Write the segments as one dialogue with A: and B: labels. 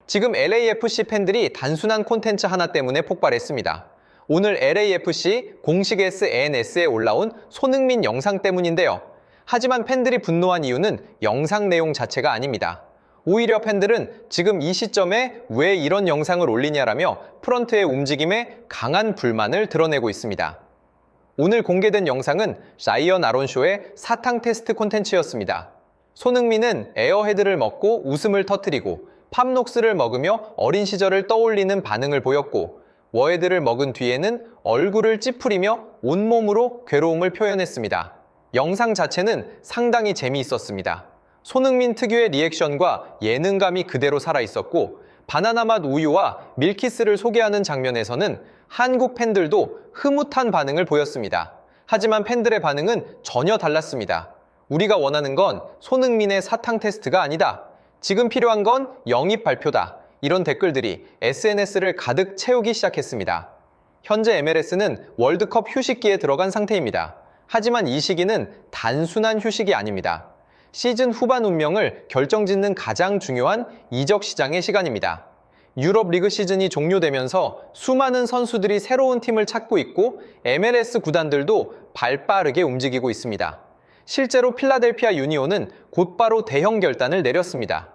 A: 지금 LAFC 팬들이 단순한 콘텐츠 하나 때문에 폭발했습니다. 오늘 LAFC 공식 SNS에 올라온 손흥민 영상 때문인데요. 하지만 팬들이 분노한 이유는 영상 내용 자체가 아닙니다. 오히려 팬들은 지금 이 시점에 왜 이런 영상을 올리냐라며 프런트의 움직임에 강한 불만을 드러내고 있습니다. 오늘 공개된 영상은 자이언 아론쇼의 사탕 테스트 콘텐츠였습니다. 손흥민은 에어헤드를 먹고 웃음을 터뜨리고 팝녹스를 먹으며 어린 시절을 떠올리는 반응을 보였고 워헤드를 먹은 뒤에는 얼굴을 찌푸리며 온몸으로 괴로움을 표현했습니다. 영상 자체는 상당히 재미있었습니다. 손흥민 특유의 리액션과 예능감이 그대로 살아있었고 바나나 맛 우유와 밀키스를 소개하는 장면에서는 한국 팬들도 흐뭇한 반응을 보였습니다. 하지만 팬들의 반응은 전혀 달랐습니다. 우리가 원하는 건 손흥민의 사탕 테스트가 아니다. 지금 필요한 건 영입 발표다. 이런 댓글들이 SNS를 가득 채우기 시작했습니다. 현재 MLS는 월드컵 휴식기에 들어간 상태입니다. 하지만 이 시기는 단순한 휴식이 아닙니다. 시즌 후반 운명을 결정짓는 가장 중요한 이적 시장의 시간입니다. 유럽 리그 시즌이 종료되면서 수많은 선수들이 새로운 팀을 찾고 있고 MLS 구단들도 발빠르게 움직이고 있습니다. 실제로 필라델피아 유니온은 곧바로 대형 결단을 내렸습니다.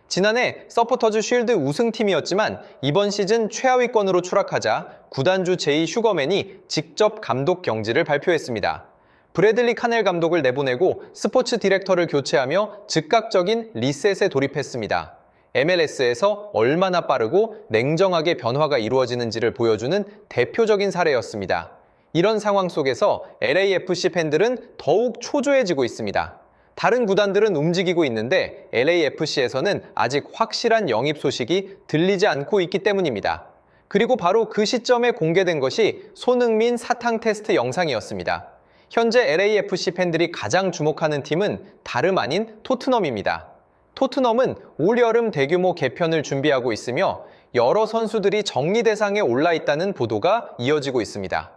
A: 지난해 서포터즈 쉴드 우승팀이었지만 이번 시즌 최하위권으로 추락하자 구단주 제이 슈거맨이 직접 감독 경질을 발표했습니다. 브래들리 카넬 감독을 내보내고 스포츠 디렉터를 교체하며 즉각적인 리셋에 돌입했습니다. MLS에서 얼마나 빠르고 냉정하게 변화가 이루어지는지를 보여주는 대표적인 사례였습니다. 이런 상황 속에서 LAFC 팬들은 더욱 초조해지고 있습니다. 다른 구단들은 움직이고 있는데 LAFC에서는 아직 확실한 영입 소식이 들리지 않고 있기 때문입니다. 그리고 바로 그 시점에 공개된 것이 손흥민 사탕 테스트 영상이었습니다. 현재 LAFC 팬들이 가장 주목하는 팀은 다름 아닌 토트넘입니다. 토트넘은 올여름 대규모 개편을 준비하고 있으며 여러 선수들이 정리 대상에 올라 있다는 보도가 이어지고 있습니다.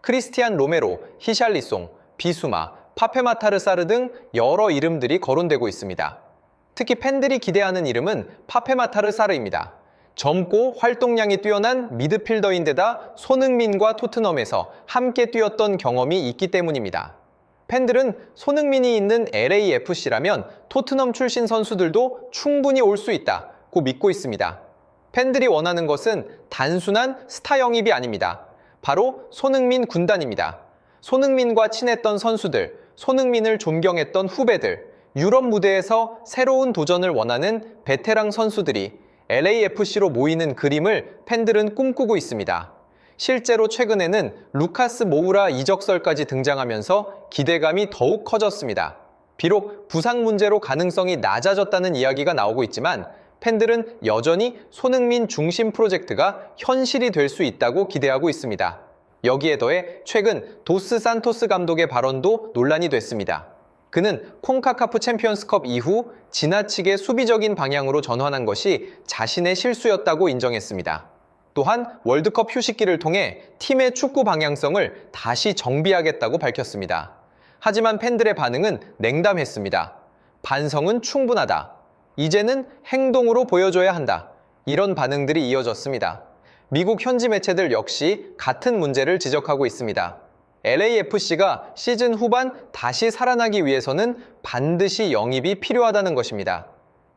A: 크리스티안 로메로, 히샬리송, 비수마, 파페마타르 사르 등 여러 이름들이 거론되고 있습니다. 특히 팬들이 기대하는 이름은 파페마타르 사르입니다. 젊고 활동량이 뛰어난 미드필더인데다 손흥민과 토트넘에서 함께 뛰었던 경험이 있기 때문입니다. 팬들은 손흥민이 있는 LAFC라면 토트넘 출신 선수들도 충분히 올 수 있다고 믿고 있습니다. 팬들이 원하는 것은 단순한 스타 영입이 아닙니다. 바로 손흥민 군단입니다. 손흥민과 친했던 선수들, 손흥민을 존경했던 후배들, 유럽 무대에서 새로운 도전을 원하는 베테랑 선수들이 LAFC로 모이는 그림을 팬들은 꿈꾸고 있습니다. 실제로 최근에는 루카스 모우라 이적설까지 등장하면서 기대감이 더욱 커졌습니다. 비록 부상 문제로 가능성이 낮아졌다는 이야기가 나오고 있지만 팬들은 여전히 손흥민 중심 프로젝트가 현실이 될 수 있다고 기대하고 있습니다. 여기에 더해 최근 도스 산토스 감독의 발언도 논란이 됐습니다. 그는 콘카카프 챔피언스컵 이후 지나치게 수비적인 방향으로 전환한 것이 자신의 실수였다고 인정했습니다. 또한 월드컵 휴식기를 통해 팀의 축구 방향성을 다시 정비하겠다고 밝혔습니다. 하지만 팬들의 반응은 냉담했습니다. 반성은 충분하다. 이제는 행동으로 보여줘야 한다. 이런 반응들이 이어졌습니다. 미국 현지 매체들 역시 같은 문제를 지적하고 있습니다. LAFC가 시즌 후반 다시 살아나기 위해서는 반드시 영입이 필요하다는 것입니다.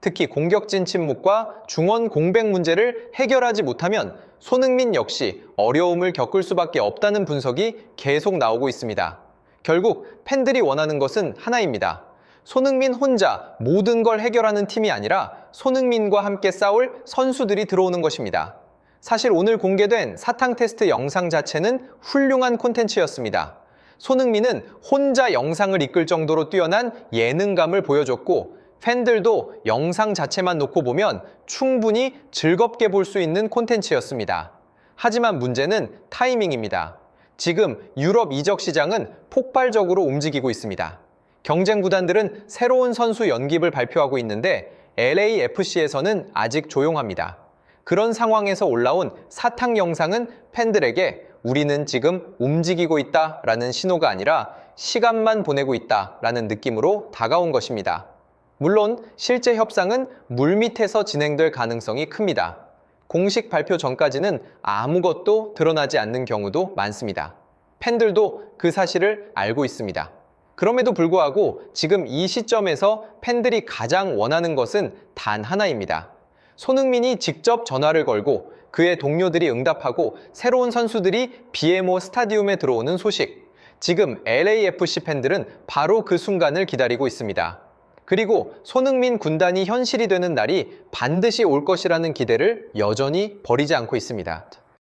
A: 특히 공격진 침묵과 중원 공백 문제를 해결하지 못하면 손흥민 역시 어려움을 겪을 수밖에 없다는 분석이 계속 나오고 있습니다. 결국 팬들이 원하는 것은 하나입니다. 손흥민 혼자 모든 걸 해결하는 팀이 아니라 손흥민과 함께 싸울 선수들이 들어오는 것입니다. 사실 오늘 공개된 사탕 테스트 영상 자체는 훌륭한 콘텐츠였습니다. 손흥민은 혼자 영상을 이끌 정도로 뛰어난 예능감을 보여줬고 팬들도 영상 자체만 놓고 보면 충분히 즐겁게 볼 수 있는 콘텐츠였습니다. 하지만 문제는 타이밍입니다. 지금 유럽 이적 시장은 폭발적으로 움직이고 있습니다. 경쟁 구단들은 새로운 선수 연깁을 발표하고 있는데 LAFC에서는 아직 조용합니다. 그런 상황에서 올라온 사탕 영상은 팬들에게 우리는 지금 움직이고 있다라는 신호가 아니라 시간만 보내고 있다라는 느낌으로 다가온 것입니다. 물론 실제 협상은 물밑에서 진행될 가능성이 큽니다. 공식 발표 전까지는 아무것도 드러나지 않는 경우도 많습니다. 팬들도 그 사실을 알고 있습니다. 그럼에도 불구하고 지금 이 시점에서 팬들이 가장 원하는 것은 단 하나입니다. 손흥민이 직접 전화를 걸고 그의 동료들이 응답하고 새로운 선수들이 BMO 스타디움에 들어오는 소식. 지금 LAFC 팬들은 바로 그 순간을 기다리고 있습니다. 그리고 손흥민 군단이 현실이 되는 날이 반드시 올 것이라는 기대를 여전히 버리지 않고 있습니다.